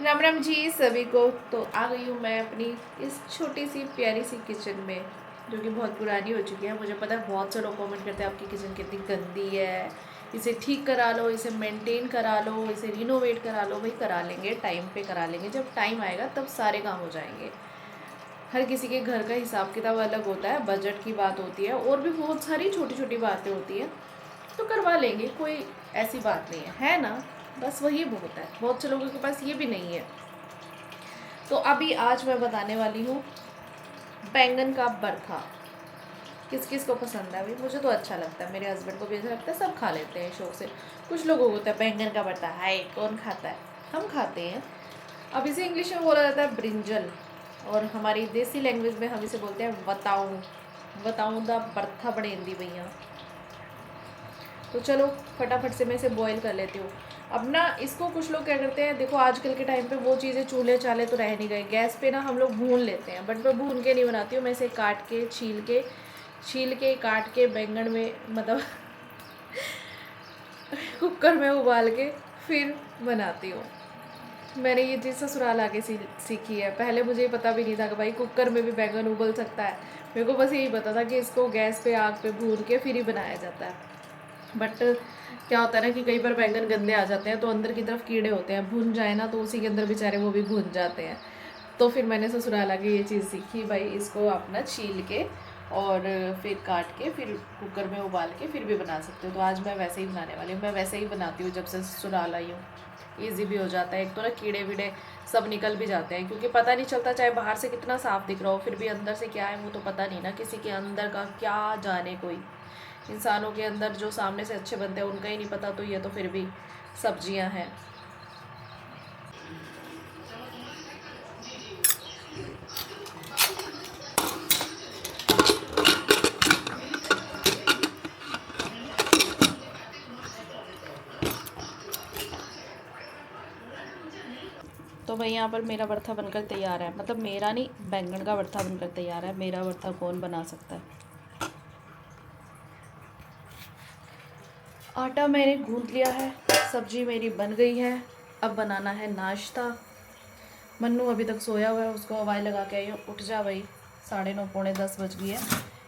राम राम जी सभी को। तो आ गई हूँ मैं अपनी इस छोटी सी प्यारी सी किचन में, जो कि बहुत पुरानी हो चुकी है। मुझे पता है बहुत से लोग कमेंट करते हैं आपकी किचन कितनी गंदी है, इसे ठीक करा लो, इसे मेंटेन करा लो, इसे रिनोवेट करा लो। भाई करा लेंगे, टाइम पे करा लेंगे, जब टाइम आएगा तब सारे काम हो जाएंगे। हर किसी के घर का हिसाब किताब अलग होता है, बजट की बात होती है और भी बहुत सारी छोटी छोटी बातें होती हैं, तो करवा लेंगे, कोई ऐसी बात नहीं है ना। बस वही बहुत है, बहुत से लोगों के पास ये भी नहीं है। तो अभी आज मैं बताने वाली हूँ बैंगन का भरथा। किस किस को पसंद है? भाई मुझे तो अच्छा लगता है, मेरे हस्बैंड को भी अच्छा लगता है, सब खा लेते हैं शौक से। कुछ लोगों को होता है बैंगन का भरथा हाय कौन खाता है, हम खाते हैं। अब इसे इंग्लिश में बोला जाता है ब्रिंजल, और हमारी देसी लैंग्वेज में हम इसे बोलते हैं बताऊँ। बताऊँ दा भरथा बनेंदी भैया। तो चलो फटाफट से मैं इसे बॉईल कर लेती हूँ। अब ना इसको कुछ लोग क्या करते हैं, देखो आजकल के टाइम पे वो चीज़ें चूल्हे चाले तो रह नहीं गए, गैस पे ना हम लोग भून लेते हैं, बट मैं भून के नहीं बनाती हूँ। मैं इसे काट के छील के काट के बैंगन में मतलब कुकर में उबाल के फिर बनाती हूँ। मैंने ये चीज़ ससुराल आके सीखी है। पहले मुझे ये पता भी नहीं था कि भाई कुकर में भी बैंगन उबल सकता है। मेरे को बस यही पता था कि इसको गैस पे आग पे भून के फिर ही बनाया जाता है। बट क्या होता है ना कि कई बार बैंगन गंदे आ जाते हैं, तो अंदर की तरफ कीड़े होते हैं, भुन जाए ना तो उसी के अंदर बेचारे वो भी भुन जाते हैं। तो फिर मैंने ससुराल आके ये चीज़ सीखी, भाई इसको अपना छील के और फिर काट के फिर कुकर में उबाल के फिर भी बना सकते हो। तो आज मैं वैसे ही बनाने वाली हूँ। मैं वैसे ही बनाती हूँ जब से ससुराल आई हूँ। ईजी भी हो जाता है, एक तो ना कीड़े वीड़े सब निकल भी जाते हैं, क्योंकि पता नहीं चलता, चाहे बाहर से कितना साफ दिख रहा हो फिर भी अंदर से क्या है वो तो पता नहीं ना, किसी के अंदर का क्या जाने कोई। इंसानों के अंदर जो सामने से अच्छे बनते हैं उनका ही नहीं पता, तो ये तो फिर भी सब्जियां हैं। तो भाई यहाँ पर मेरा भरथा बनकर तैयार है, मतलब मेरा नहीं, बैंगन का भरथा बनकर तैयार है। मेरा भरथा कौन बना सकता है। आटा मैंने गूंथ लिया है, सब्जी मेरी बन गई है। अब बनाना है नाश्ता। मन्नू अभी तक सोया हुआ है, उसको हवाई लगा के आई हूँ, उठ जा भाई, 9:30 पौने 10 बज गई है,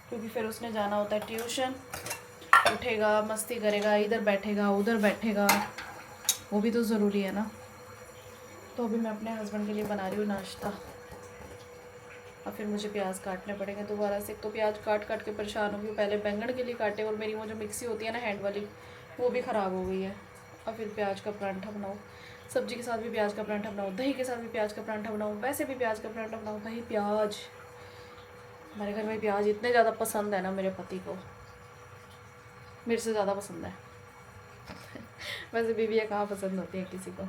क्योंकि फिर उसने जाना होता है ट्यूशन। उठेगा, मस्ती करेगा, इधर बैठेगा उधर बैठेगा, वो भी तो ज़रूरी है ना। तो अभी मैं अपने हस्बैंड के लिए बना रही हूँ नाश्ता। और फिर मुझे प्याज काटने पड़ेंगे दोबारा से। तो प्याज काट काट के परेशान हो गई, पहले बैंगन के लिए काटे, और मेरी वो जो मिक्सी होती है ना हैंड वाली, वो भी ख़राब हो गई है। और फिर प्याज का परांठा बनाओ, सब्जी के साथ भी प्याज का परांठा बनाओ, दही के साथ भी प्याज का परांठा बनाओ, वैसे भी प्याज का परांठा बनाओ। भाई प्याज, हमारे घर में प्याज इतने ज़्यादा पसंद है ना, मेरे पति को मेरे से ज़्यादा पसंद है। वैसे बीवियाँ कहाँ पसंद होती है किसी को।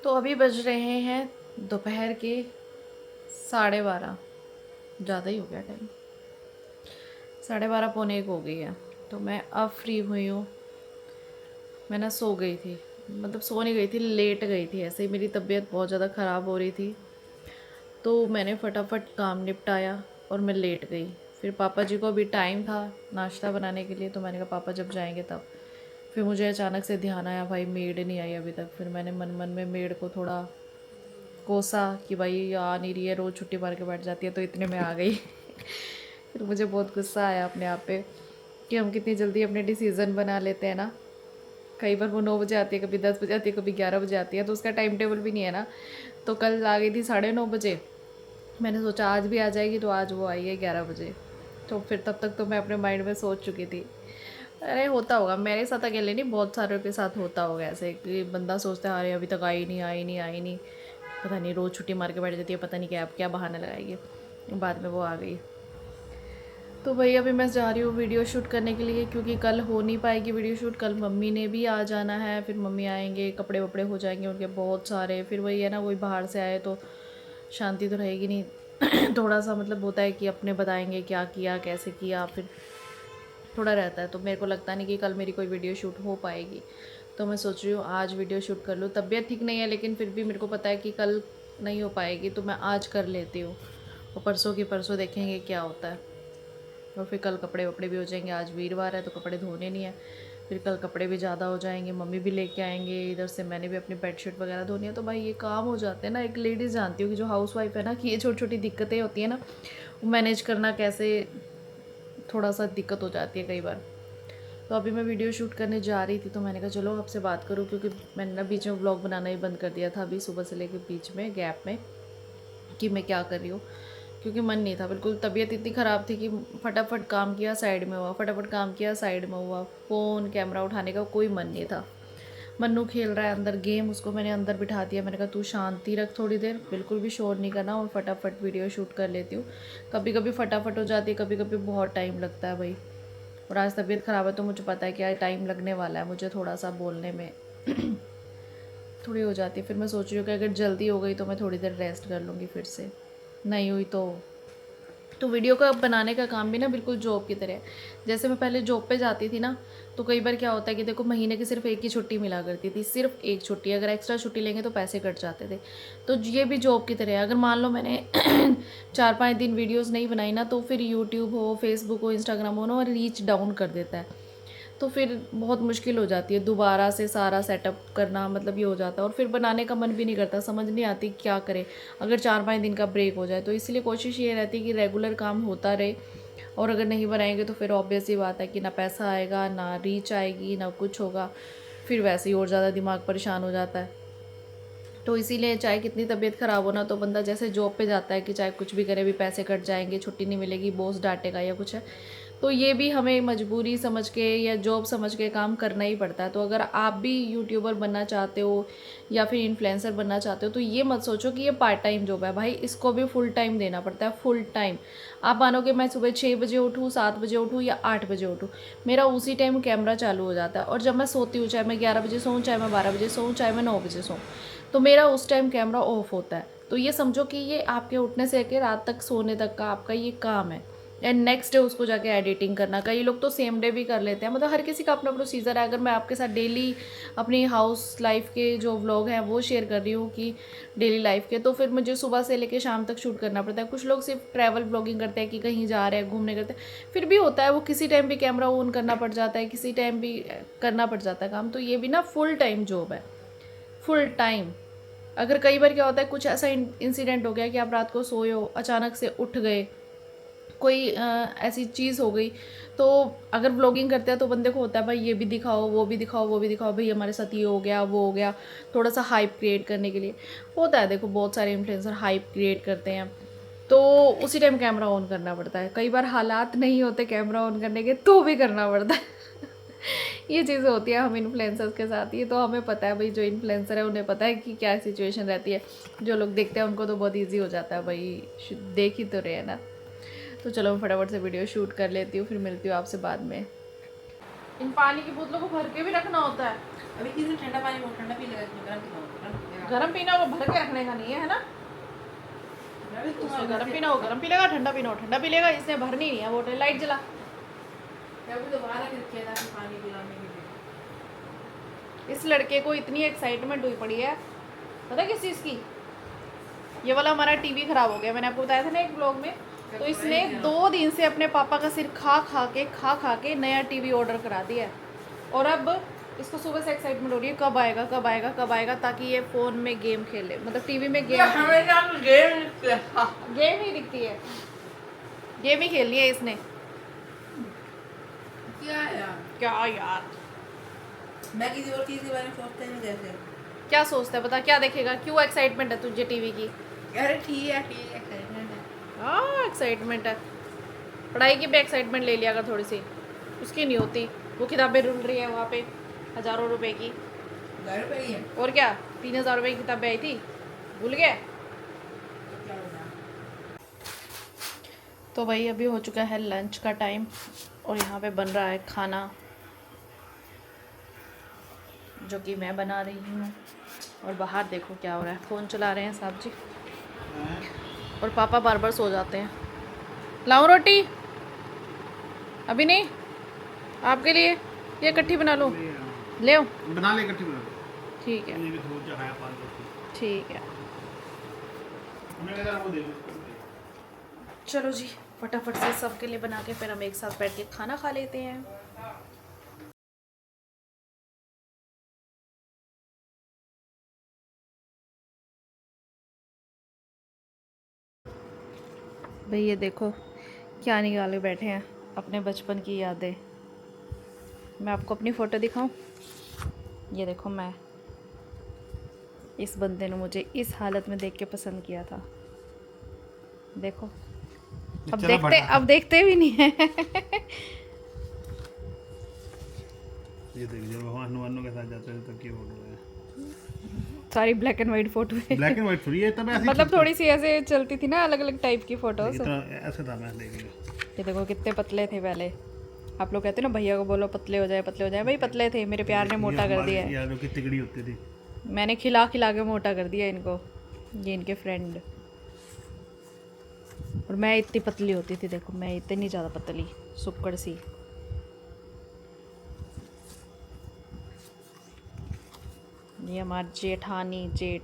तो अभी बज रहे हैं दोपहर के 12:30, ज़्यादा ही हो गया टाइम, 12:30 पौने 1 हो गई है। तो मैं अब फ्री हुई हूँ। मैं ना सो गई थी, मतलब सो नहीं गई थी, लेट गई थी, ऐसे ही मेरी तबीयत बहुत ज़्यादा ख़राब हो रही थी। तो मैंने फटाफट काम निपटाया और मैं लेट गई। फिर पापा जी को भी टाइम था नाश्ता बनाने के लिए, तो मैंने कहा पापा जब जाएंगे तब। फिर मुझे अचानक से ध्यान आया भाई मेड नहीं आई अभी तक। फिर मैंने मन मन में मेड को थोड़ा कोसा कि भाई आ नहीं रही है, रोज़ छुट्टी मार के बैठ जाती है, तो इतने में आ गई। फिर मुझे बहुत गुस्सा आया अपने आप पे कि हम कितनी जल्दी अपने डिसीज़न बना लेते हैं ना। कई बार वो 9 बजे आती है, कभी 10 बजे आती है, कभी 11 बजे आती है, तो उसका टाइम टेबल भी नहीं है ना। तो कल आ गई थी 9:30 बजे, मैंने सोचा आज भी आ जाएगी, तो आज वो आई है 11 बजे। तो फिर तब तक तो मैं अपने माइंड में सोच चुकी थी। अरे होता होगा, मेरे साथ अकेले नहीं, बहुत सारों के साथ होता होगा ऐसे कि बंदा सोचता है अरे अभी तक आई नहीं आई नहीं आई नहीं, पता नहीं रोज़ छुट्टी मार के बैठ जाती है, पता नहीं क्या क्या बहाना लगाएगी। बाद में वो आ गई। तो भाई अभी मैं जा रही हूँ वीडियो शूट करने के लिए, क्योंकि कल हो नहीं पाएगी वीडियो शूट। कल मम्मी ने भी आ जाना है, फिर मम्मी आएंगे, कपड़े वपड़े हो जाएंगे उनके बहुत सारे। फिर वही है ना, कोई बाहर से आए तो शांति तो रहेगी नहीं। थोड़ा सा मतलब होता है कि अपने बताएंगे क्या किया कैसे किया, फिर थोड़ा रहता है, तो मेरे को लगता नहीं कि कल मेरी कोई वीडियो शूट हो पाएगी। तो मैं सोच रही हूँ आज वीडियो शूट कर लूँ। तबीयत ठीक नहीं है लेकिन फिर भी मेरे को पता है कि कल नहीं हो पाएगी, तो मैं आज कर लेती हूँ और परसों की परसों देखेंगे क्या होता है। और फिर कल कपड़े वपड़े भी हो जाएंगे, आज वीरवार है तो कपड़े धोने नहीं है, फिर कल कपड़े भी ज़्यादा हो जाएंगे, मम्मी भी लेके आएंगे इधर से, मैंने भी अपनी बेडशीट वगैरह धोनी है। तो भाई ये काम हो जाते हैं ना, एक लेडीज़ जानती हूँ कि जो हाउस वाइफ है ना, कि ये छोटी छोटी दिक्कतें होती हैं ना, वो मैनेज करना कैसे थोड़ा सा दिक्कत हो जाती है कई बार। तो अभी मैं वीडियो शूट करने जा रही थी, तो मैंने कहा चलो आपसे बात करूँ, क्योंकि मैंने ना बीच में व्लॉग बनाना ही बंद कर दिया था अभी सुबह से लेकर बीच में गैप में, कि मैं क्या कर रही हूँ, क्योंकि मन नहीं था बिल्कुल। तबीयत इतनी ख़राब थी कि फटाफट काम किया साइड में हुआ, फटाफट काम किया साइड में हुआ, फ़ोन कैमरा उठाने का कोई मन नहीं था। मन्नू खेल रहा है अंदर गेम, उसको मैंने अंदर बिठा दिया, मैंने कहा तू शांति रख थोड़ी देर, बिल्कुल भी शोर नहीं करना, और फटाफट वीडियो शूट कर लेती हूँ। कभी कभी फटाफट हो जाती है, कभी कभी बहुत टाइम लगता है भाई। और आज तबीयत ख़राब है तो मुझे पता है कि आज टाइम लगने वाला है मुझे थोड़ा सा बोलने में थोड़ी हो जाती है। फिर मैं सोच रही हूँ कि अगर जल्दी हो गई तो मैं थोड़ी देर रेस्ट कर लूँगी, फिर से नहीं हुई तो वीडियो का बनाने का काम भी ना बिल्कुल जॉब की तरह है। जैसे मैं पहले जॉब पे जाती थी ना, तो कई बार क्या होता है कि देखो महीने की सिर्फ एक ही छुट्टी मिला करती थी, सिर्फ एक छुट्टी, अगर एक्स्ट्रा छुट्टी लेंगे तो पैसे कट जाते थे। तो ये भी जॉब की तरह है, अगर मान लो मैंने 4-5 दिन वीडियोस नहीं बनाई ना, तो फिर यूट्यूब हो, फेसबुक हो, इंस्टाग्राम हो ना, रीच डाउन कर देता है, तो फिर बहुत मुश्किल हो जाती है दोबारा से सारा सेटअप करना, मतलब ये हो जाता है। और फिर बनाने का मन भी नहीं करता, समझ नहीं आती क्या करें अगर 4-5 दिन का ब्रेक हो जाए। तो इसलिए कोशिश ये रहती है कि रेगुलर काम होता रहे, और अगर नहीं बनाएंगे तो फिर ऑब्वियस ही बात है कि ना पैसा आएगा, ना रीच आएगी, ना कुछ होगा, फिर वैसे ही और ज़्यादा दिमाग परेशान हो जाता है। तो इसीलिए चाहे कितनी तबीयत ख़राब हो ना, तो बंदा जैसे जॉब पे जाता है कि चाहे कुछ भी करे भी पैसे कट जाएंगे, छुट्टी नहीं मिलेगी, बॉस डांटेगा या कुछ है, तो ये भी हमें मजबूरी समझ के या जॉब समझ के काम करना ही पड़ता है। तो अगर आप भी यूट्यूबर बनना चाहते हो या फिर इन्फ्लुएंसर बनना चाहते हो, तो ये मत सोचो कि ये पार्ट टाइम जॉब है भाई, इसको भी फुल टाइम देना पड़ता है, फुल टाइम। आप मानोगे मैं सुबह 6 बजे उठूँ, 7 बजे उठूँ या 8 बजे उठूँ, मेरा उसी टाइम कैमरा चालू हो जाता है। और जब मैं सोती हूँ, चाहे मैं 11 बजे सोऊँ, चाहे मैं 12 बजे सोऊँ, चाहे मैं 9 बजे सोऊँ, तो मेरा उस टाइम कैमरा ऑफ होता है। तो ये समझो कि ये आपके उठने से लेकर रात तक सोने तक का आपका ये काम है, एंड नेक्स्ट डे उसको जाके एडिटिंग करना। कई लोग तो सेम डे भी कर लेते हैं, मतलब हर किसी का अपना प्रोसीजर है। अगर मैं आपके साथ डेली अपनी हाउस लाइफ के जो व्लॉग हैं वो शेयर कर रही हूँ कि डेली लाइफ के, तो फिर मुझे सुबह से लेकर शाम तक शूट करना पड़ता है। कुछ लोग सिर्फ ट्रैवल ब्लॉगिंग करते हैं कि कहीं जा रहे हैं, घूमने करते हैं, फिर भी होता है वो किसी टाइम भी कैमरा ऑन करना पड़ जाता है, किसी टाइम भी करना पड़ जाता है काम। तो ये भी ना फुल टाइम जॉब है, फुल टाइम। अगर कई बार क्या होता है, कुछ ऐसा इंसिडेंट हो गया कि आप रात को सोए हो, अचानक से उठ गए, कोई ऐसी चीज़ हो गई, तो अगर व्लॉगिंग करते हैं तो बंदे को होता है भाई ये भी दिखाओ, वो भी दिखाओ, वो भी दिखाओ, भाई हमारे साथ ये हो गया, वो हो गया, थोड़ा सा हाइप क्रिएट करने के लिए होता है। देखो बहुत सारे इन्फ्लुएंसर हाइप क्रिएट करते हैं, तो उसी टाइम कैमरा ऑन करना पड़ता है। कई बार हालात नहीं होते कैमरा ऑन करने के, तो भी करना पड़ता है ये चीज़ें होती है हम इन्फ्लुएंसर्स के साथ। ये तो हमें पता है भाई, जो इन्फ्लुएंसर है उन्हें पता है कि क्या सिचुएशन रहती है, जो लोग देखते हैं उनको तो बहुत ईजी हो जाता है भाई, देख ही तो रहे हैं ना। तो चलो मैं फटाफट से वीडियो शूट कर लेती हूँ, फिर मिलती हूँ आपसे बाद में। इन पानी की बोतलों को भर के भी रखना होता है। अभी किसी ठंडा पानी वो ठंडा पी लेगा, गर्म गर्म पीना वो भर के रखने का नहीं है ना, उसमें गर्म पीना हो गर्म पी लेगा, ठंडा पीना हो ठंडा पी लेगा, इसने भरनी नहीं है बोतल। लाइट जला, पानी पिलाने के लिए। इस लड़के को इतनी एक्साइटमेंट हुई पड़ी है, पता है किस चीज़ की? ये वाला हमारा टीवी ख़राब हो गया, मैंने आपको बताया था ना एक ब्लॉग में। तो इसने 2 दिन से अपने पापा का सिर खा खा के नया टीवी ऑर्डर करा दिया है, और अब इसको सुबह से एक्साइटमेंट हो रही है कब आएगा कब आएगा कब आएगा, ताकि ये फ़ोन में गेम खेले, मतलब टीवी में गेम गेम ही दिखती है, गेम ही खेलनी है इसने। क्या यार, मैं किसी और चीज़ के बारे में सोचते नहीं जैसे। क्या सोचता है बता, क्या देखेगा, क्यों एक्साइटमेंट है तुझे टीवी की? अरे ठीक है एक्साइटमेंट है। हाँ एक्साइटमेंट है, पढ़ाई की भी एक्साइटमेंट ले लिया अगर थोड़ी सी, उसकी नहीं होती। वो किताबें रुल रही है वहाँ पे हज़ारों रुपए की, घर पे ही है और क्या 3000 रुपये की किताबें आई थी, भूल गए? तो भाई अभी हो चुका है लंच का टाइम, और यहाँ पे बन रहा है खाना जो कि मैं बना रही हूँ, और बाहर देखो क्या हो रहा है, फ़ोन चला रहे हैं साहब जी, और पापा बार बार सो जाते हैं। लाऊं रोटी? अभी नहीं, आपके लिए ये इकट्ठी बना लो, ले आओ। बना ले इकट्ठी बना ले। ठीक है ये भी थोड़ा चढ़ाया 5 ठीक है। मैं कह रहा वो दे दो। चलो जी फटाफट से सबके लिए बना के फिर हम एक साथ बैठ के खाना खा लेते हैं। भाई ये देखो क्या निकाले बैठे हैं, अपने बचपन की यादें। मैं आपको अपनी फ़ोटो दिखाऊं, ये देखो मैं, इस बंदे ने मुझे इस हालत में देख के पसंद किया था। देखो अब देखते भी नहीं है। ये देख जब हम हनुमानों के साथ जाते थे तब की फोटो है। सारी ब्लैक एंड वाइट फोटो है। ब्लैक एंड व्हाइट थोड़ी है तब ऐसे मतलब थोड़ी सी ऐसे चलती थी ना, अलग अलग टाइप की फोटोज। इतना ऐसे था मैं देख लिया। ये देखो कितने पतले थे पहले। आप लोग कहते हैं ना भैया को बोलो पतले हो जाए, भाई पतले थे, मेरे प्यार ने मोटा कर दिया है। यारों की तिगड़ी होती थी। मैंने खिला खिला के मोटा कर दिया इनको, ये इनके फ्रेंड। और मैं इतनी पतली होती थी, देखो मैं इतनी ज़्यादा पतली सुक्कड़ सी। ये हमारे जेठानी जेठ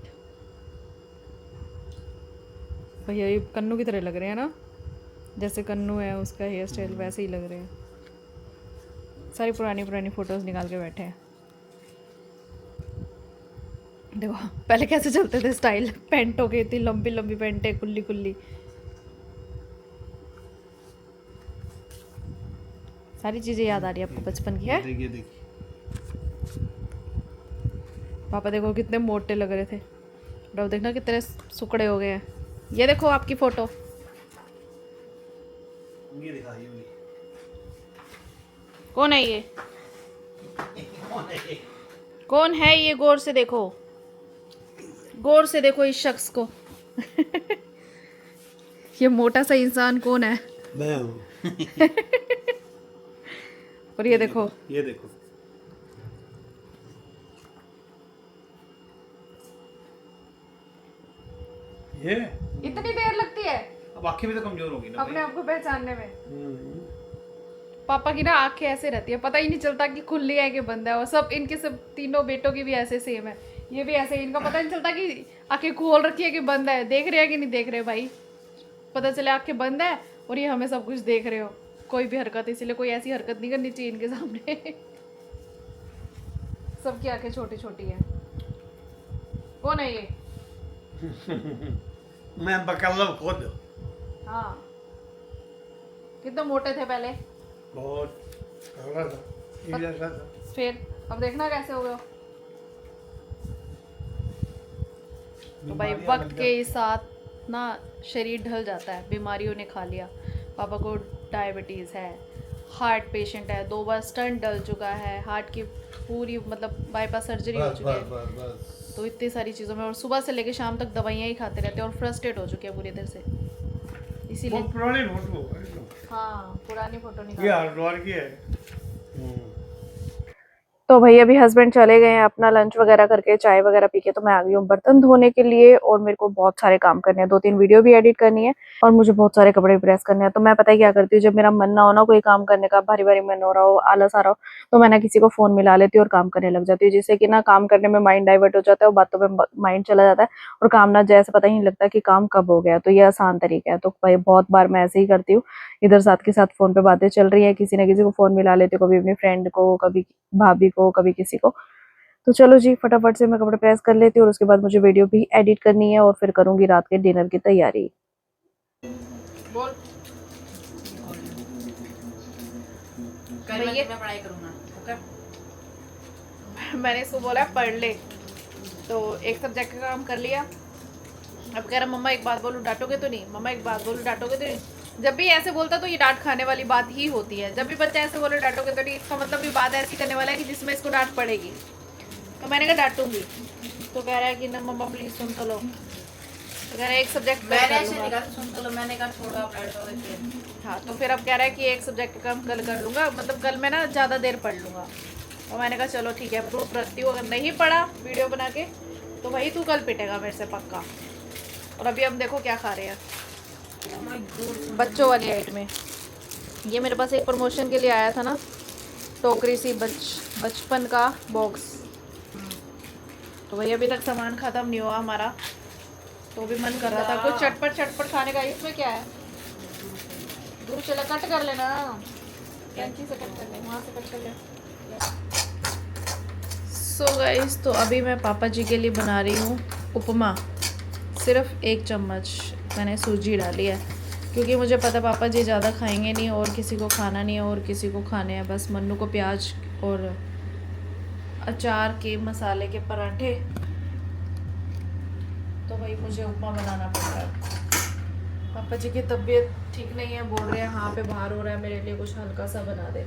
भैया, ये कन्नू की तरह लग रहे हैं ना, जैसे कन्नू है उसका हेयर स्टाइल वैसे ही लग रहे हैं। सारी पुरानी पुरानी फ़ोटोज़ निकाल के बैठे हैं। देखो पहले कैसे चलते थे स्टाइल, पैंटों के इतनी लंबी लंबी पैंटें, खुली खुली। सारी चीज़ें याद आ रही है आपको बचपन की है। देखिए देखिए पापा देखो कितने मोटे लग रहे थे, और अब देखना कितने सुकड़े हो गए हैं। ये देखो आपकी फ़ोटो, ये दिखाइए उन्हें। कौन है ये, कौन है ये, गौर से देखो, गौर से देखो इस शख्स को। ये मोटा सा इंसान कौन है? मैं हूँ। और ये देखो, ये देखो ये इतनी देर लगती है अब आंखें भी तो कमजोर होगी ना अपने आप को पहचानने में। भाई। पापा की ना आंखें ऐसे रहती है, पता ही नहीं चलता कि खुली है कि बंद है। और सब इनके सब तीनों बेटों की भी ऐसे सेम है, ये भी ऐसे ही, इनका पता नहीं चलता कि आंखें खोल रखी है कि बंद है, देख रहे हैं कि नहीं देख रहे भाई। पता चले आंखें बंद है और ये हमें सब कुछ देख रहे हो, कोई भी हरकत। इसीलिए कोई ऐसी हरकत नहीं करनी चाहिए इनके सामने। सबकी आंखें छोटी छोटी है। कौन है ये? मैं बकल्लम खुद हाँ, कितने मोटे थे पहले, बहुत तगड़ा था, ये ऐसा था। फिर अब देखना कैसे हो गए हो। तो भाई वक्त के साथ ना शरीर ढल जाता है, बीमारियों ने खा लिया। पापा को डायबिटीज़ है, हार्ट पेशेंट है, 2 बार स्टंट डल चुका है, हार्ट की पूरी मतलब बाईपास सर्जरी हो चुकी है। तो इतनी सारी चीज़ों में, और सुबह से लेकर शाम तक दवाइयाँ ही खाते रहते हैं, और फ्रस्ट्रेट हो चुके हैं पूरी तरह से। इसीलिए बहुत पुरानी फोटो है ये हाँ, पुरानी फोटो तो। निकाल। ये हरिद्वार की है। तो भाई अभी हस्बैंड चले गए हैं अपना लंच वगैरह करके, चाय वगैरह पी के, तो मैं आ गई हूँ बर्तन धोने के लिए। और मेरे को बहुत सारे काम करने हैं, 2-3 वीडियो भी एडिट करनी है, और मुझे बहुत सारे कपड़े प्रेस करने हैं। तो मैं पता है क्या करती हूँ, जब मेरा मन ना हो ना कोई काम करने का, भारी भारी मन हो रहा हो, आलस आ रहा हो, तो मैं ना किसी को फोन मिला लेती हूँ और काम करने लग जाती हूँ, जिससे कि ना काम करने में माइंड डाइवर्ट हो जाता है और बातों में माइंड चला जाता है, और काम ना जैसे पता ही नहीं लगता कि काम कब हो गया। तो ये आसान तरीका है। तो भाई बहुत बार मैं ऐसे ही करती हूँ, इधर साथ के साथ फोन पे बातें चल रही है, किसी न किसी को फोन मिला लेती हूँ, कभी अपनी फ्रेंड को, कभी भाभी को, कभी किसी को। तो चलो जी फटाफट से मैं कपड़े प्रेस कर लेती हूँ, और उसके बाद मुझे वीडियो भी एडिट करनी है, और फिर करूंगी रात के डिनर की तैयारी। बोल कल मैं पढ़ाई करूँगा, ओके? मैंने इसको बोला पढ़ ले, तो एक सब्जेक्ट का काम कर लिया। अब कह रहा मम्मा एक बात बोलूँ डांटोगे तो नहीं, मम्मा एक बात बोलूँ डांटोगे तो नहीं। जब भी ऐसे बोलता तो ये डांट खाने वाली बात ही होती है। जब भी बच्चा ऐसे बोले डांटोगे तो नहीं, इसका मतलब भी बात ऐसी करने वाला है कि जिसमें इसको डांट पड़ेगी। तो मैंने कहा डांटूंगी, तो कह रहा है कि ना मम्मा प्लीज सुन तो लो। तो कह रहा है एक सब्जेक्ट मैंने ऐसे नहीं कहा सुन तो लो, मैंने कहा छोड़ो आप लड़कोगे फिर। हाँ, तो फिर अब कह रहा है कि एक सब्जेक्ट का कल कर लूँगा, मतलब कल मैं ना ज़्यादा देर पढ़ लूँगा। और मैंने कहा चलो ठीक है, प्रूफ रखती हूँ, अगर नहीं पढ़ा वीडियो बना के तो भाई तू कल पिटेगा मेरे से पक्का। और अभी हम देखो क्या खा रहे हैं, बच्चों वाली आइट में। ये मेरे पास एक प्रमोशन के लिए आया था ना, टोकरी सी बचपन का बॉक्स। तो वही अभी तक सामान ख़त्म नहीं हुआ हमारा, तो भी मन कर रहा था कुछ चटपट चटपट खाने का। इसमें क्या है, दूर चला कट कर लेना, कैंची से कट कर ले, वहाँ से कट कर ले। सो गाइस, तो अभी मैं पापा जी के लिए बना रही हूँ उपमा। सिर्फ 1 चम्मच मैंने सूजी डाली है, क्योंकि मुझे पता पापा जी ज़्यादा खाएंगे नहीं और किसी को खाना नहीं है, और किसी को खाने हैं बस मन्नू को प्याज और अचार के मसाले के पराठे। तो भाई मुझे उपमा बनाना पड़ रहा है। पापा जी की तबीयत ठीक नहीं है, बोल रहे हैं हाँ पे बाहर हो रहा है, मेरे लिए कुछ हल्का सा बना दे।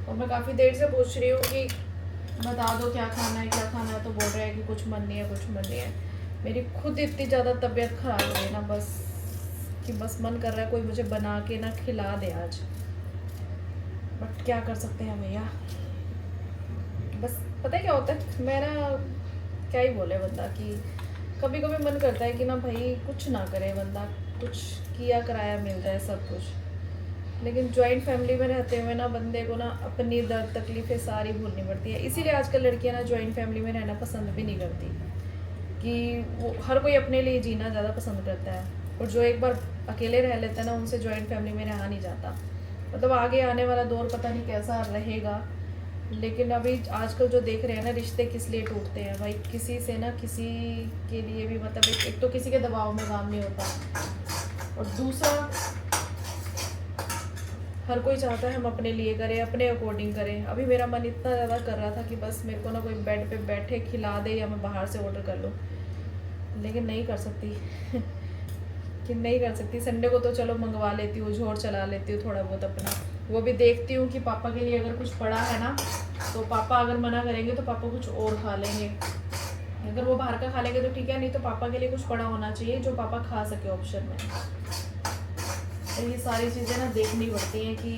और मैं काफ़ी देर से पूछ रही हूँ कि बता दो क्या खाना है क्या खाना है, तो बोल रहे हैं कि कुछ मन नहीं है कुछ मन नहीं है। मेरी खुद इतनी ज़्यादा तबीयत ख़राब हो गई ना, बस मन कर रहा है कोई मुझे बना के ना खिला दे आज, बट क्या कर सकते हैं भैया। बस पता है क्या होता है, मैं ना क्या ही बोले बंदा कि कभी कभी मन करता है कि ना भाई कुछ ना करे बंदा, कुछ किया कराया मिलता है सब कुछ। लेकिन जॉइंट फैमिली में रहते हुए ना बंदे को ना अपनी दर्द तकलीफ़ें सारी भूलनी पड़ती है। इसीलिए आजकल लड़कियां ना जॉइंट फैमिली में रहना पसंद भी नहीं करती, कि वो हर कोई अपने लिए जीना ज़्यादा पसंद करता है, और जो एक बार अकेले रह लेते हैं ना उनसे जॉइंट फैमिली में रहा नहीं जाता। मतलब आगे आने वाला दौर पता नहीं कैसा रहेगा, लेकिन अभी आजकल जो देख रहे हैं ना रिश्ते किस लिए टूटते हैं भाई, किसी से ना किसी के लिए भी मतलब एक तो किसी के दबाव में काम नहीं होता, और दूसरा हर कोई चाहता है हम अपने लिए करें, अपने अकॉर्डिंग करें। अभी मेरा मन इतना ज़्यादा कर रहा था कि बस मेरे को ना कोई बेड पे बैठे खिला दे या मैं बाहर से ऑर्डर कर लूँ, लेकिन नहीं कर सकती कि नहीं कर सकती। संडे को तो चलो मंगवा लेती हूँ, झोर चला लेती हूँ थोड़ा बहुत अपना, वो भी देखती हूँ कि पापा के लिए अगर कुछ पड़ा है ना, तो पापा अगर मना करेंगे तो पापा कुछ और खा लेंगे। अगर वो बाहर का खा लेंगे तो ठीक है, नहीं तो पापा के लिए कुछ पड़ा होना चाहिए जो पापा खा सके ऑप्शन में। तो ये सारी चीज़ें ना देखनी पड़ती हैं कि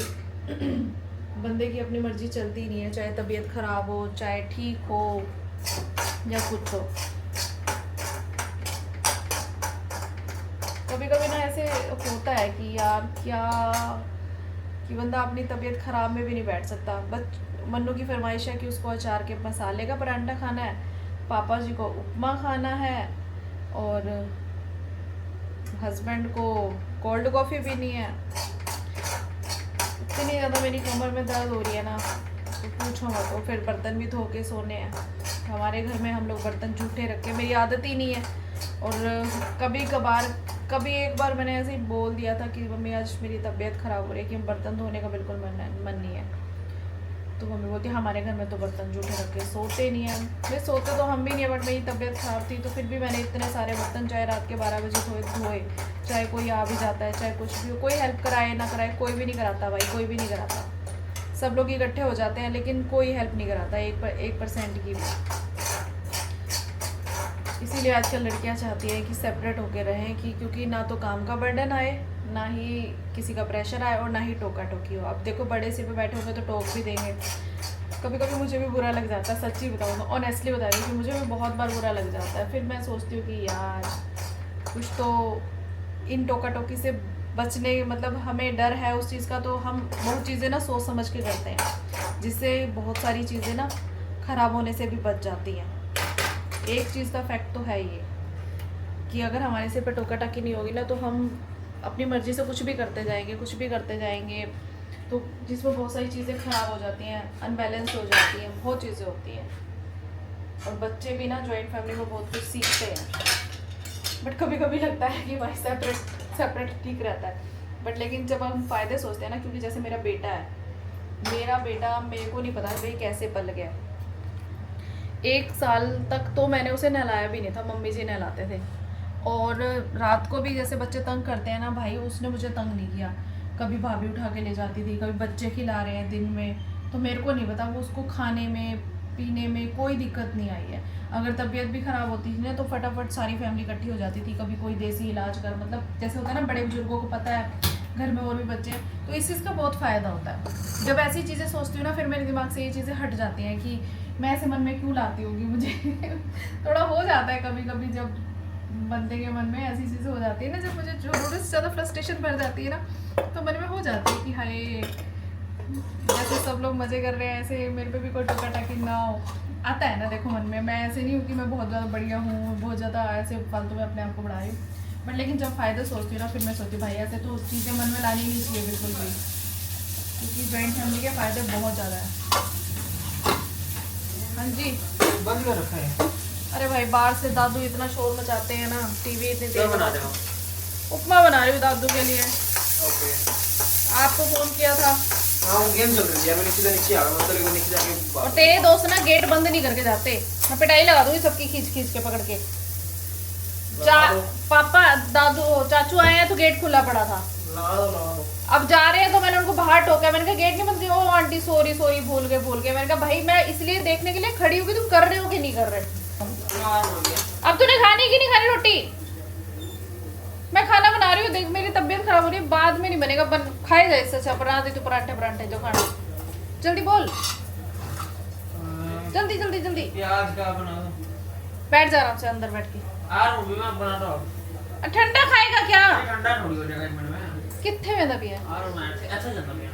बंदे की अपनी मर्जी चलती नहीं है, चाहे तबीयत ख़राब हो चाहे ठीक हो या कुछ हो। कभी कभी ना ऐसे होता है कि यार क्या कि बंदा अपनी तबीयत ख़राब में भी नहीं बैठ सकता। बस मन्नू की फरमाइश है कि उसको अचार के मसाले का परांठा खाना है, पापा जी को उपमा खाना है, और हस्बैंड को कोल्ड कॉफ़ी पीनी है। इतनी ज़्यादा मेरी कमर में दर्द हो रही है ना, तो पूछो मत। तो फिर बर्तन भी धो के सोने हैं। हमारे घर में हम लोग बर्तन झूठे रख के, मेरी आदत ही नहीं है। और कभी एक बार मैंने ऐसे ही बोल दिया था कि मम्मी आज मेरी तबीयत ख़राब हो रही है कि बर्तन धोने का बिल्कुल मन नहीं है, तो मम्मी बोलती हमारे घर में तो बर्तन झूठे रख के सोते नहीं है। मैं सोते तो हम भी नहीं है, बट मेरी तबीयत ख़राब थी तो फिर भी मैंने इतने सारे बर्तन चाहे रात के 12 बजे धोए, चाहे कोई आ भी जाता है चाहे कुछ भी हो, कोई हेल्प कराए ना कराए, कोई भी नहीं कराता भाई, कोई भी नहीं कराता। सब लोग इकट्ठे हो जाते हैं लेकिन कोई हेल्प नहीं कराता 1% की भी। इसीलिए आजकल लड़कियां चाहती हैं कि सेपरेट होकर रहें, कि क्योंकि ना तो काम का बर्डन आए, ना ही किसी का प्रेशर आए, और ना ही टोका टोकी हो। अब देखो बड़े सिर पे बैठे होंगे तो टोक भी देंगे। कभी कभी मुझे भी बुरा लग जाता है, सच्ची बताऊँ तो ऑनेस्टली बता रही हूँ कि मुझे भी बहुत बार बुरा लग जाता है। फिर मैं सोचती हूँ कि यार कुछ तो इन टोका टोकी से बचने, मतलब हमें डर है उस चीज़ का, तो हम बहुत चीज़ें ना सोच समझ के करते हैं, जिससे बहुत सारी चीज़ें ना ख़राब होने से भी बच जाती हैं। एक चीज़ का फैक्ट तो है ये कि अगर हमारे सिर पे टोका टाकी नहीं होगी ना, तो हम अपनी मर्ज़ी से कुछ भी करते जाएंगे, तो जिसमें बहुत सारी चीज़ें ख़राब हो जाती हैं, अनबैलेंस हो जाती हैं, बहुत चीज़ें होती हैं। और बच्चे भी ना जॉइंट फैमिली में बहुत कुछ सीखते हैं। बट कभी कभी लगता है कि भाई सेपरेट ठीक रहता है। बट लेकिन जब हम फ़ायदे सोचते हैं ना, क्योंकि जैसे मेरा बेटा मेरे को नहीं पता भाई कैसे पल गया। 1 साल तक तो मैंने उसे नहलाया भी नहीं था, मम्मी जी नहलाते थे। और रात को भी जैसे बच्चे तंग करते हैं ना भाई, उसने मुझे तंग नहीं किया। कभी भाभी उठा के ले जाती थी, कभी बच्चे खिला रहे हैं दिन में, तो मेरे को नहीं पता, वो उसको खाने में पीने में कोई दिक्कत नहीं आई है। अगर तबीयत भी ख़राब होती थी ना, तो फटाफट सारी फैमिली इकट्ठी हो जाती थी, कभी कोई देसी इलाज कर, मतलब जैसे होता है ना बड़े बुजुर्गों को पता है घर में और भी बच्चे हैं, तो इस चीज़ का बहुत फ़ायदा होता है। जब ऐसी चीज़ें सोचती हूँ ना, फिर मेरे दिमाग से ये चीज़ें हट जाती हैं कि मैं ऐसे मन में क्यों लाती होगी मुझे थोड़ा हो जाता है कभी कभी, जब बंदे के मन में ऐसी चीज़ें हो जाती है ना, जब मुझे ज़रूरत से ज़्यादा फ्रस्ट्रेशन भर जाती है ना, तो मन में हो जाती है कि हाय जैसे सब लोग मजे कर रहे हैं ऐसे मेरे पे भी कोई टोका टाकी ना हो। आता है ना, देखो मन में, मैं ऐसे नहीं हूँ कि मैं बहुत ज़्यादा बढ़िया हूँ, बहुत ज़्यादा ऐसे फालतू में अपने आप को बढ़ा रही हूँ। बट लेकिन जब फ़ायदा सोचती हूँ ना, फिर मैं सोचती हूँ भाई ऐसे तो चीज़ें मन में लानी नहीं चाहिए बिल्कुल भी, क्योंकि जॉइंट फैमिली के फ़ायदे बहुत ज़्यादा है। हाँ जी, बंद कर रखा है। अरे भाई बाहर से दादू इतना शोर मचाते हैं ना, टीवी इतनी क्या तेज बना आवाज़। रहे हो? उपमा बना रही हूँ दादू के लिए। ओके। आपको फ़ोन किया था। हाँ वो गेम चल रही है, मैं सीधा नीचे आ गया, मैं तेरे को नीचे जाके और तेरे दोस्त ना गेट बंद नहीं करके जाते, मैं पिटाई लगा दूंगी सबकी खींच खींच के पकड़ के। पापा दादू चाचू आए हैं तो गेट खुला पड़ा था। लगा दो। अब जा रहे हैं तो मैंने उनको बाहर टोका, मैंने कहा गेट नहीं बंद किया। ओ आंटी सॉरी सॉरी, भूल गए। मैंने कहा भाई मैं इसलिए देखने के लिए खड़ी हूँ कि तुम कर रहे हो कि नहीं कर रहे। अब तूने खानी कि नहीं खानी रोटी? मैं खाना बना रही हूँ, देख मेरी तबीयत खराब हो रही है, बाद में नहीं बनेगा, खाए जाए इससे अच्छा बना दे तू पराठे जो खाना। जल्दी बोल, जल्दी। प्याज का बना दो। बैठ जा आराम से अंदर बैठ के। यार वो भी मैं बना रहा हूँ। ठंडा खाएगा क्या? ठंडा थोड़ी हो जाएगा 1 मिनट में। कितने में दबी है? और मैं अच्छा चलता भैया।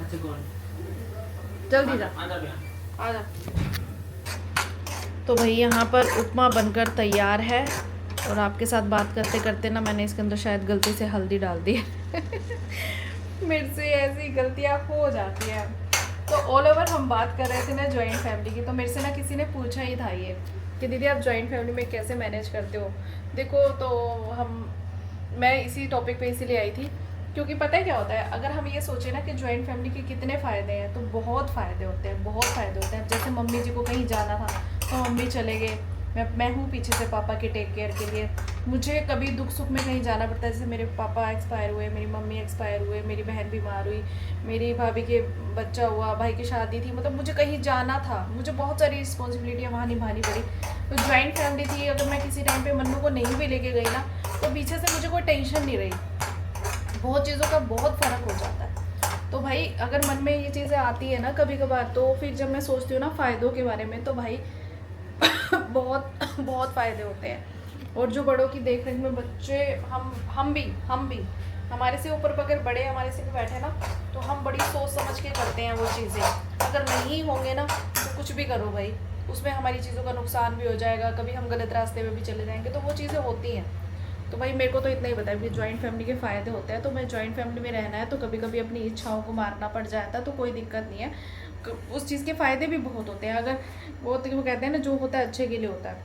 अच्छा कौन? जल्दी जा, अंदर भैया। आ जा। तो भाई यहाँ पर उपमा बनकर तैयार है, और आपके साथ बात करते करते ना मैंने इसके अंदर शायद गलती से हल्दी डाल दी है। मेरे से ऐसी गलतियाँ हो जाती हैं। तो ऑल ओवर हम बात कर रहे थे ना जॉइंट फैमिली की, तो मेरे से ना किसी ने पूछा ही था ये कि दीदी आप जॉइंट फैमिली में कैसे मैनेज करते हो। देखो तो मैं इसी टॉपिक पे इसीलिए आई थी क्योंकि पता है क्या होता है, अगर हम ये सोचें ना कि जॉइंट फैमिली के कितने फ़ायदे हैं, तो बहुत फ़ायदे होते हैं, बहुत फ़ायदे होते हैं। जैसे मम्मी जी को कहीं जाना था तो मम्मी चले गए, मैं हूँ पीछे से पापा के टेक केयर के लिए। मुझे कभी दुख सुख में कहीं जाना पड़ता है, जैसे मेरे पापा एक्सपायर हुए, मेरी मम्मी एक्सपायर हुए, मेरी बहन बीमार हुई, मेरी भाभी के बच्चा हुआ, भाई की शादी थी, मतलब मुझे कहीं जाना था, मुझे बहुत सारी रिस्पॉन्सिबिलिटियाँ वहाँ निभानी पड़ी। तो जॉइंट फैमिली थी, अगर मैं किसी टाइम पे मन्नू को नहीं भी लेके गई ना, तो पीछे से मुझे कोई टेंशन नहीं रही। बहुत चीज़ों का बहुत फ़र्क हो जाता है। तो भाई अगर मन में ये चीज़ें आती है ना कभी कभार, तो फिर जब मैं सोचती हूँ ना फ़ायदों के बारे में, तो भाई बहुत बहुत फ़ायदे होते हैं। और जो बड़ों की देख रेख में बच्चे, हम भी हमारे से ऊपर अगर बड़े हमारे से बैठे ना, तो हम बड़ी सोच समझ के करते हैं वो चीज़ें। अगर नहीं होंगे ना तो कुछ भी करो भाई, उसमें हमारी चीज़ों का नुकसान भी हो जाएगा, कभी हम गलत रास्ते में भी चले जाएंगे, तो वो चीज़ें होती हैं। तो भाई मेरे को तो इतना ही पता है कि जॉइंट फैमिली के फ़ायदे होते हैं, तो मैं जॉइंट फैमिली में रहना है तो कभी कभी अपनी इच्छाओं को मारना पड़ जाता है, तो कोई दिक्कत नहीं है। उस चीज़ के फ़ायदे भी बहुत होते हैं। अगर वो कहते हैं ना जो होता है अच्छे के लिए होता है।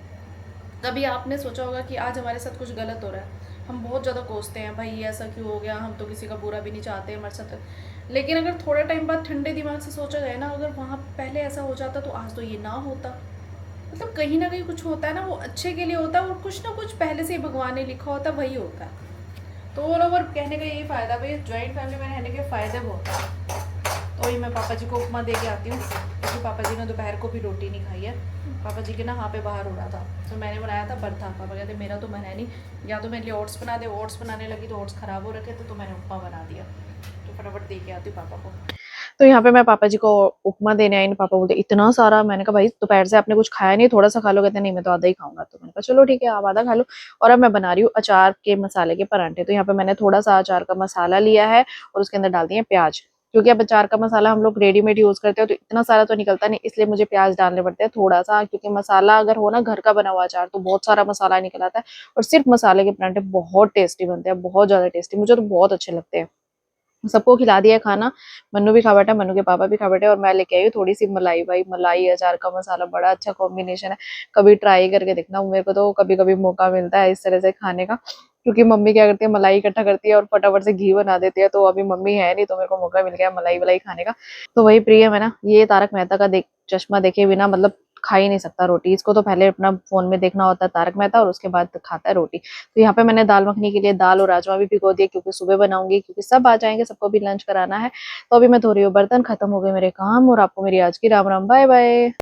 कभी आपने सोचा होगा कि आज हमारे साथ कुछ गलत हो रहा है, हम बहुत ज़्यादा कोसते हैं भाई ऐसा क्यों हो गया, हम तो किसी का बुरा भी नहीं चाहते हमारे साथ। लेकिन अगर थोड़ा टाइम बाद ठंडे दिमाग से सोचा जाए ना, अगर वहाँ पहले ऐसा हो जाता तो आज तो ये ना होता। मतलब कहीं ना कहीं कुछ होता है ना, वो अच्छे के लिए होता है, और कुछ ना कुछ पहले से ही भगवान ने लिखा होता है, वही होता है। तो ऑल ओवर कहने का यही फ़ायदा भाई, जॉइंट फैमिली में रहने के फ़ायदे बहुत हैं। तो वही मैं पापा जी को उपमा दे के आती हूँ, क्योंकि पापा जी ने दोपहर को भी रोटी नहीं खाई है। पापा जी के ना यहाँ पे बाहर हो रहा था, तो मैंने बनाया था भरथा। पापा कहते मेरा तो मन है नहीं, या तो मेरे लिए ओट्स बना दे। ओट्स बनाने लगी तो ओट्स ख़राब हो रखे थे, तो मैंने उपमा बना दिया। तो फटाफट दे के आती हूँ पापा को। तो यहाँ पे मैं पापा जी को उपमा देने आई, पापा बोलते इतना सारा। मैंने कहा भाई दोपहर से आपने कुछ खाया नहीं, थोड़ा सा खा लो। कहते नहीं मैं तो आधा ही खाऊंगा। तो मैंने कहा चलो ठीक है आप आधा खा लो। और अब मैं बना रही हूँ अचार के मसाले के परांठे। तो यहाँ पे मैंने थोड़ा सा अचार का मसाला लिया है और उसके अंदर डाल दिए प्याज, क्योंकि अब अचार का मसाला हम लोग रेडीमेड यूज करते हो तो इतना सारा तो निकलता नहीं, इसलिए मुझे प्याज डालने पड़ते हैं थोड़ा सा, क्योंकि मसाला अगर हो ना घर का बना हुआ अचार तो बहुत सारा मसाला निकल आता है। और सिर्फ मसाले के परांठे बहुत टेस्टी बनते हैं, बहुत ज्यादा टेस्टी, मुझे तो बहुत अच्छे लगते हैं। सबको खिला दिया खाना, मन्नू भी खा बैठा, मन्नू के पापा भी खा बैठे, और मैं लेके आई हूँ थोड़ी सी मलाई। भाई मलाई अचार का मसाला बड़ा अच्छा कॉम्बिनेशन है, कभी ट्राई करके देखना। मेरे को तो कभी कभी मौका मिलता है इस तरह से खाने का, क्योंकि मम्मी क्या करती है मलाई इकट्ठा करती है और फटाफट से घी बना देती है। तो अभी मम्मी है नहीं, तो मेरे को मौका मिल गया मलाई वलाई खाने का। तो वही प्रियम है ना, ये तारक मेहता का चश्मा देखे बिना मतलब खा ही नहीं सकता रोटी। इसको तो पहले अपना फोन में देखना होता है तारक मेहता, और उसके बाद खाता है रोटी। तो यहाँ पे मैंने दाल मखनी के लिए दाल और राजमा भी भिगो दिए, क्योंकि सुबह बनाऊंगी, क्योंकि सब आ जाएंगे, सबको भी लंच कराना है। तो अभी मैं धो रही हूँ बर्तन, खत्म हो गए मेरे काम। और आपको मेरी आज की राम राम, बाय बाय।